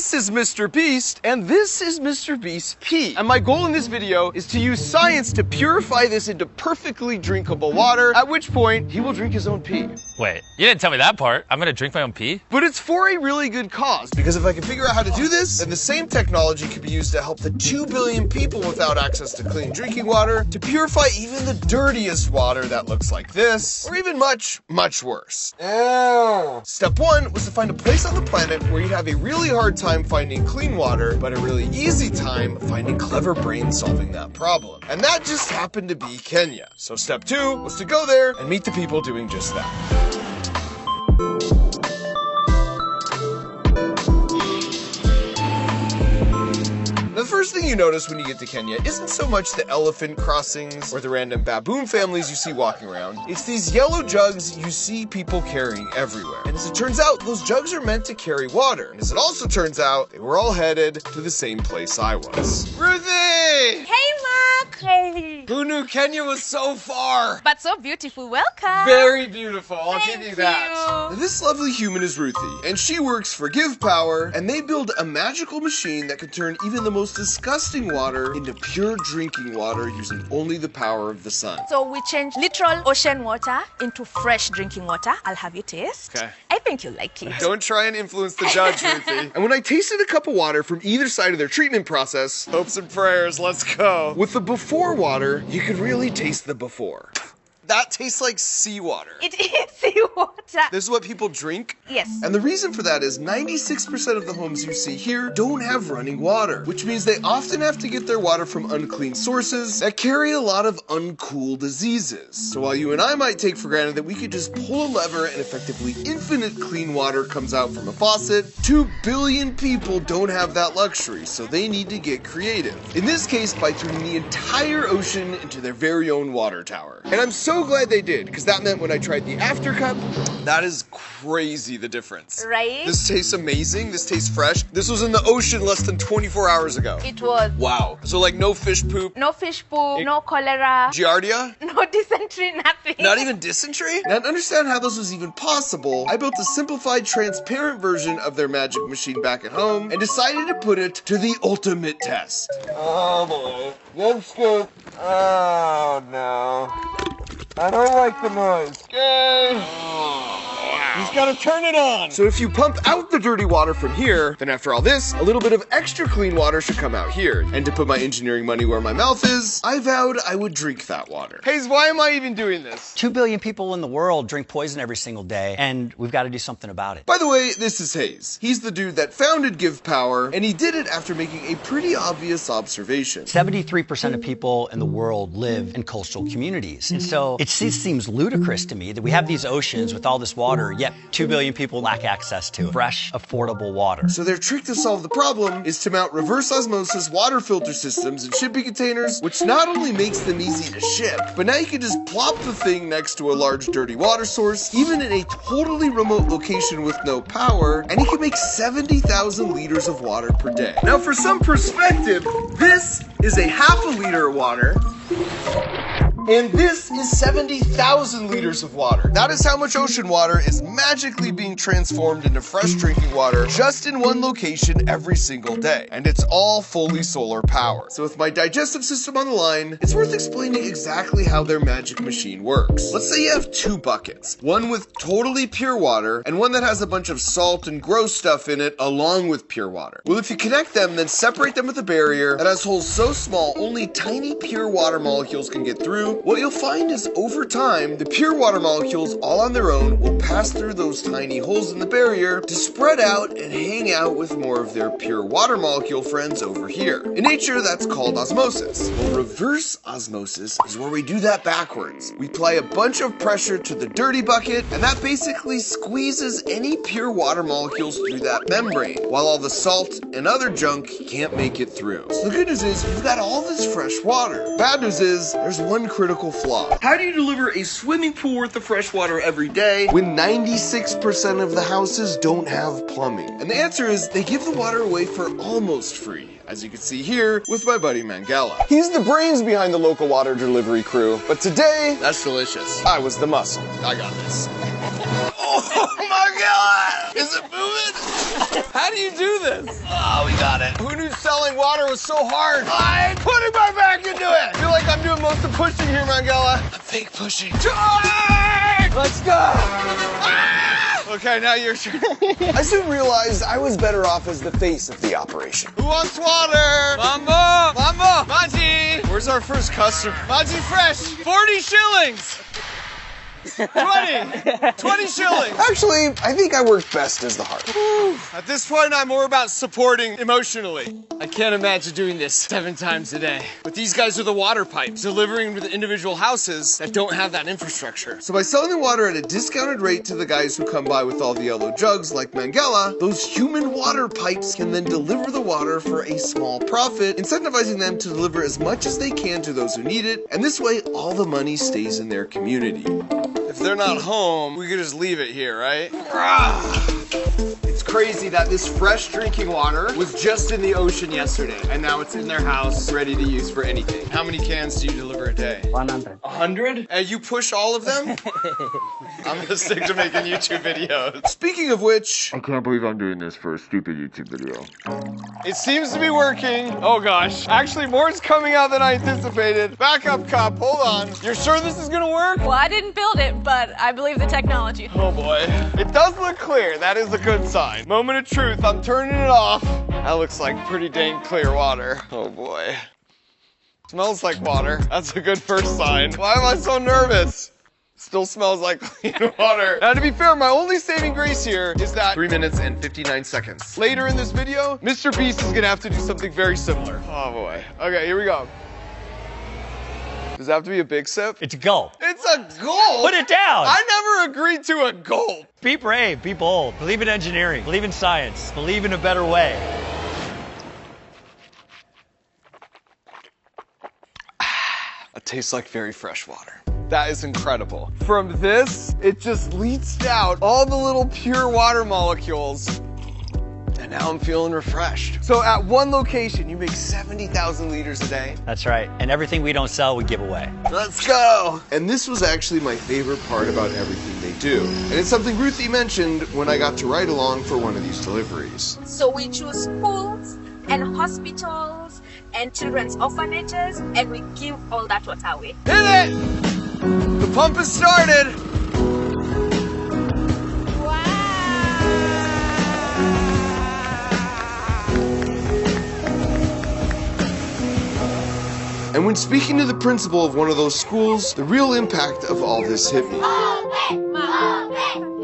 This is MrBeast, and this is MrBeast's pee. And my goal in this video is to use science to purify this into perfectly drinkable water, at which point he will drink his own pee. Wait, you didn't tell me that part. I'm gonna drink my own pee? But it's for a really good cause, because if I can figure out how to do this, then the same technology could be used to help the 2 billion people without access to clean drinking water to purify even the dirtiest water that looks like this, or even much, much worse. Ew. Step 1 was to find a place on the planet where you'd have a really hard time finding clean water, but a really easy time finding clever brains solving that problem. And that just happened to be Kenya. So step 2 was to go there and meet the people doing just that. The first thing you notice when you get to Kenya isn't so much the elephant crossings or the random baboon families you see walking around. It's these yellow jugs you see people carrying everywhere. And as it turns out, those jugs are meant to carry water. And as it also turns out, they were all headed to the same place I was. Ruthie! Hey, Mark! Hey! Who knew Kenya was so far? But so beautiful. Welcome! Very beautiful, I'll give you Thank that. you. This lovely human is Ruthie, and she works for Give Power, and they build a magical machine that can turn even the most disgusting water into pure drinking water using only the power of the sun. So we change literal ocean water into fresh drinking water. I'll have you taste. Okay. I think you'll like it. Don't try and influence the judge, Ruthie. And when I tasted a cup of water from either side of their treatment process, hopes and prayers, let's go. With the before water, you could really taste the before. That tastes like seawater. It is seawater. This is what people drink? Yes. And the reason for that is 96% of the homes you see here don't have running water, which means they often have to get their water from unclean sources that carry a lot of uncool diseases. So while you and I might take for granted that we could just pull a lever and effectively infinite clean water comes out from a faucet, 2 billion people don't have that luxury, so they need to get creative. In this case, by turning the entire ocean into their very own water tower. And I'm so glad they did, because that meant when I tried the after cup, that is crazy the difference. Right? This tastes amazing, this tastes fresh. This was in the ocean less than 24 hours ago. It was. Wow. So like no fish poop. No fish poop, no cholera, Giardia? no dysentery, nothing. Not even dysentery? Now to understand how this was even possible, I built a simplified, transparent version of their magic machine back at home and decided to put it to the ultimate test. Oh boy. Good scoop. Oh no. I don't like the noise. He's gotta turn it on. So if you pump out the dirty water from here, then after all this, a little bit of extra clean water should come out here. And to put my engineering money where my mouth is, I vowed I would drink that water. Hayes, why am I even doing this? 2 billion people in the world drink poison every single day, and we've got to do something about it. By the way, this is Hayes. He's the dude that founded Give Power, and he did it after making a pretty obvious observation. 73% of people in the world live in coastal communities. And so it seems ludicrous to me that we have these oceans with all this water, yet 2 billion people lack access to fresh, affordable water. So their trick to solve the problem is to mount reverse osmosis water filter systems in shipping containers, which not only makes them easy to ship, but now you can just plop the thing next to a large dirty water source, even in a totally remote location with no power, and you can make 70,000 liters of water per day. Now for some perspective, this is a half a liter of water, and this is 70,000 liters of water. That is how much ocean water is magically being transformed into fresh drinking water just in one location every single day. And it's all fully solar powered. So with my digestive system on the line, it's worth explaining exactly how their magic machine works. Let's say you have 2 buckets, one with totally pure water and one that has a bunch of salt and gross stuff in it along with pure water. Well, if you connect them, then separate them with a barrier that has holes so small only tiny pure water molecules can get through, what you'll find is over time, the pure water molecules all on their own will pass through those tiny holes in the barrier to spread out and hang out with more of their pure water molecule friends over here. In nature, that's called osmosis. Well, reverse osmosis is where we do that backwards. We apply a bunch of pressure to the dirty bucket, and that basically squeezes any pure water molecules through that membrane, while all the salt and other junk can't make it through. So the good news is, you've got all this fresh water. Bad news is, there's one critical flaw. How do you deliver a swimming pool worth of fresh water every day when 96% of the houses don't have plumbing? And the answer is they give the water away for almost free, as you can see here with my buddy Mangala. He's the brains behind the local water delivery crew, but today, that's delicious. I was the muscle. I got this. Oh my God! Is it moving? How do you do this? Oh, we got it. Who knew selling water was so hard? I'm putting my back into it. I feel like I'm doing most of pushing here, Mangala. I'm fake pushing. Charge! Let's go. Ah! Okay, now your turn. I soon realized I was better off as the face of the operation. Who wants water? Mambo! Mambo! Maji! Where's our first customer? Maji Fresh! 40 shillings! 20 shillings. Actually, I think I work best as the heart. At this point, I'm more about supporting emotionally. I can't imagine doing this 7 times a day. But these guys are the water pipes, delivering to the individual houses that don't have that infrastructure. So by selling the water at a discounted rate to the guys who come by with all the yellow jugs like Mangala, those human water pipes can then deliver the water for a small profit, incentivizing them to deliver as much as they can to those who need it. And this way, all the money stays in their community. If they're not home, we could just leave it here, right? It's crazy that this fresh drinking water was just in the ocean yesterday, and now it's in their house, ready to use for anything. How many cans do you deliver a day? 100. 100? And you push all of them? I'm gonna stick to making YouTube videos. Speaking of which, I can't believe I'm doing this for a stupid YouTube video. It seems to be working. Oh gosh. Actually, more is coming out than I anticipated. Back up, cop. Hold on. You're sure this is gonna work? Well, I didn't build it, but I believe the technology. Oh boy. It does look clear. That is a good sign. Moment of truth. I'm turning it off. That looks like pretty dang clear water. Oh boy. Smells like water. That's a good first sign. Why am I so nervous? Still smells like clean water. Now, to be fair, my only saving grace here is that 3 minutes and 59 seconds. Later in this video, MrBeast is gonna have to do something very similar. Oh boy. Okay, here we go. Does it have to be a big sip? It's a gulp. It's a gulp? Put it down. I never agreed to a gulp. Be brave, be bold, believe in engineering, believe in science, believe in a better way. It tastes like very fresh water. That is incredible. From this, it just leached out all the little pure water molecules. And now I'm feeling refreshed. So at one location, you make 70,000 liters a day. That's right. And everything we don't sell, we give away. Let's go. And this was actually my favorite part about everything they do. And it's something Ruthie mentioned when I got to ride along for one of these deliveries. So we choose schools and hospitals and children's orphanages, and we give all that water away. Hit it! The pump has started. And when speaking to the principal of one of those schools, the real impact of all this hit me.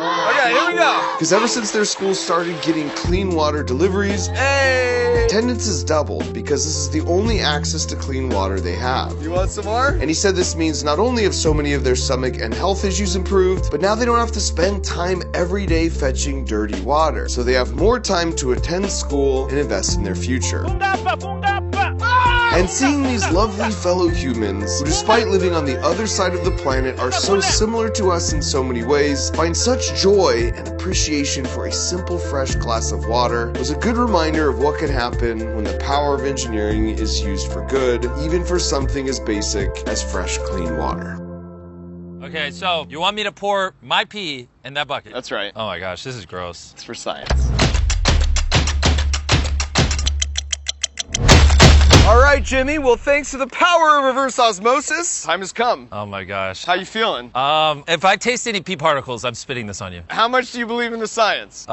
Okay, here we go. Because ever since their school started getting clean water deliveries, attendance has doubled because this is the only access to clean water they have. You want some more? And he said this means not only have so many of their stomach and health issues improved, but now they don't have to spend time every day fetching dirty water. So they have more time to attend school and invest in their future. And seeing these lovely fellow humans, who despite living on the other side of the planet are so similar to us in so many ways, find such joy and appreciation for a simple fresh glass of water, was a good reminder of what can happen when the power of engineering is used for good, even for something as basic as fresh, clean water. Okay, so you want me to pour my pee in that bucket? That's right. Oh my gosh, this is gross. It's for science. All right, Jimmy. Well, thanks to the power of reverse osmosis, time has come. Oh my gosh. How you feeling? If I taste any pee particles, I'm spitting this on you. How much do you believe in the science?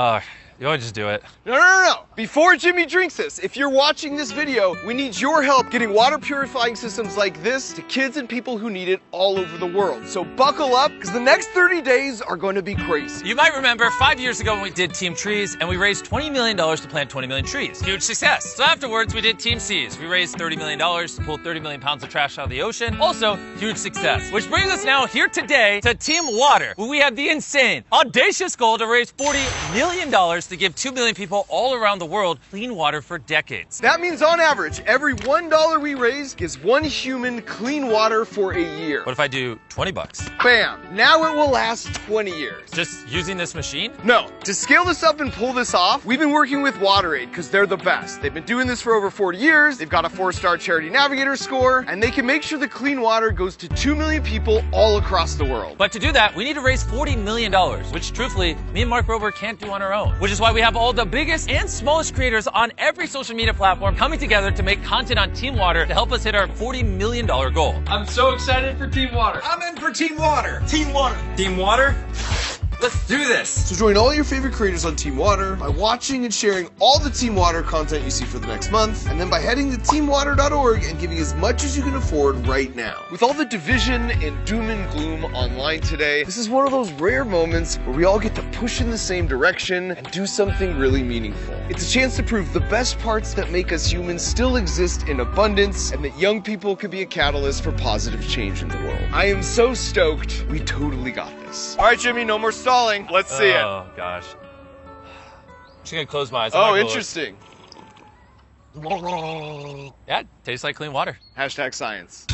You want to just do it? No. Before Jimmy drinks this, if you're watching this video, we need your help getting water purifying systems like this to kids and people who need it all over the world. So buckle up, because the next 30 days are going to be crazy. You might remember 5 years ago when we did Team Trees, and we raised $20 million to plant 20 million trees. Huge success. So afterwards, we did Team Seas. We raised $30 million to pull 30 million pounds of trash out of the ocean. Also, huge success. Which brings us now here today to Team Water, where we have the insane, audacious goal to raise $40 million to give 2 million people all around the world clean water for decades. That means on average, every $1 we raise gives one human clean water for a year. What if I do 20 bucks? Bam! Now it will last 20 years. Just using this machine? No, to scale this up and pull this off, we've been working with WaterAid because they're the best. They've been doing this for over 40 years, they've got a 4-star Charity Navigator score, and they can make sure the clean water goes to 2 million people all across the world. But to do that, we need to raise $40 million, which truthfully, me and Mark Rober can't do on our own. Which is why we have all the biggest and smallest creators on every social media platform coming together to make content on Team Water to help us hit our $40 million goal. I'm so excited for Team Water. I'm in for Team Water. Team Water. Team Water? Let's do this. So join all your favorite creators on Team Water by watching and sharing all the Team Water content you see for the next month, and then by heading to teamwater.org and giving as much as you can afford right now. With all the division and doom and gloom online today, this is one of those rare moments where we all get to push in the same direction and do something really meaningful. It's a chance to prove the best parts that make us humans still exist in abundance, and that young people could be a catalyst for positive change in the world. I am so stoked. We totally got this. All right, Jimmy, no more stalling. Let's see it. Oh, gosh. I'm just gonna close my eyes. Oh, interesting. Yeah, tastes like clean water. #science.